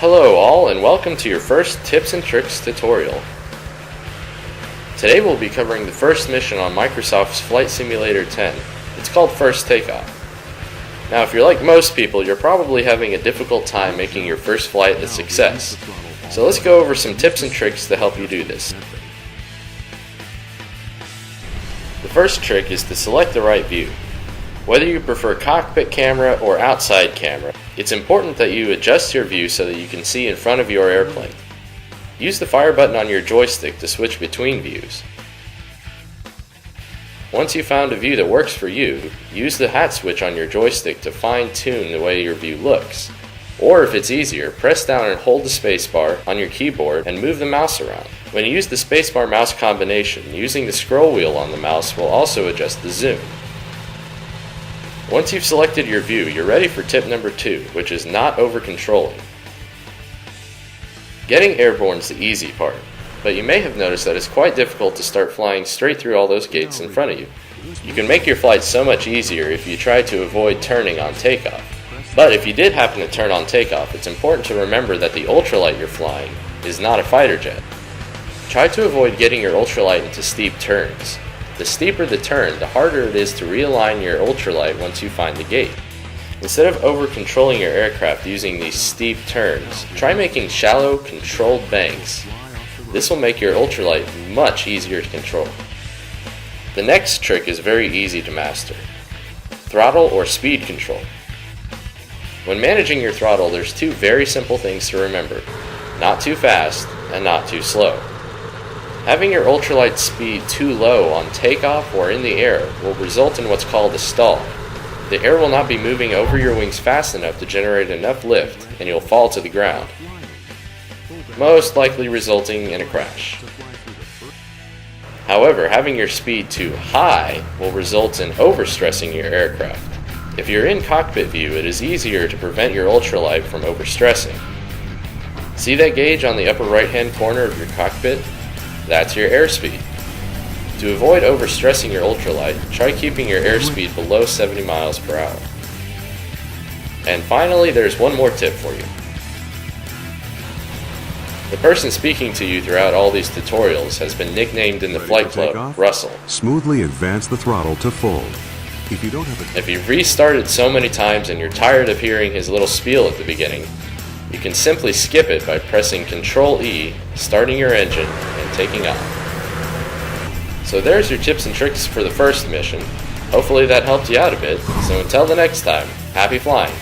Hello all, and welcome to your first tips and tricks tutorial. Today we'll be covering the first mission on Microsoft's Flight Simulator 10. It's called First Takeoff. Now if you're like most people, you're probably having a difficult time making your first flight a success. So let's go over some tips and tricks to help you do this. The first trick is to select the right view. Whether you prefer cockpit camera or outside camera, it's important that you adjust your view so that you can see in front of your airplane. Use the fire button on your joystick to switch between views. Once you've found a view that works for you, use the hat switch on your joystick to fine-tune the way your view looks. Or if it's easier, press down and hold the spacebar on your keyboard and move the mouse around. When you use the spacebar mouse combination, using the scroll wheel on the mouse will also adjust the zoom. Once you've selected your view, you're ready for tip number 2, which is not over-controlling. Getting airborne is the easy part, but you may have noticed that it's quite difficult to start flying straight through all those gates in front of you. You can make your flight so much easier if you try to avoid turning on takeoff. But if you did happen to turn on takeoff, it's important to remember that the ultralight you're flying is not a fighter jet. Try to avoid getting your ultralight into steep turns. The steeper the turn, the harder it is to realign your ultralight once you find the gate. Instead of over-controlling your aircraft using these steep turns, try making shallow, controlled banks. This will make your ultralight much easier to control. The next trick is very easy to master. Throttle or speed control. When managing your throttle, there's two very simple things to remember: not too fast and not too slow. Having your ultralight speed too low on takeoff or in the air will result in what's called a stall. The air will not be moving over your wings fast enough to generate enough lift, and you'll fall to the ground, most likely resulting in a crash. However, having your speed too high will result in overstressing your aircraft. If you're in cockpit view, it is easier to prevent your ultralight from overstressing. See that gauge on the upper right-hand corner of your cockpit? That's your airspeed. To avoid overstressing your ultralight, try keeping your airspeed below 70 miles per hour. And finally, there's one more tip for you. The person speaking to you throughout all these tutorials has been nicknamed in the flight club Russell. Smoothly advance the throttle to full. If you've restarted so many times and you're tired of hearing his little spiel at the beginning, you can simply skip it by pressing Ctrl-E, starting your engine, and taking off. So there's your tips and tricks for the first mission. Hopefully that helped you out a bit, so until the next time, happy flying!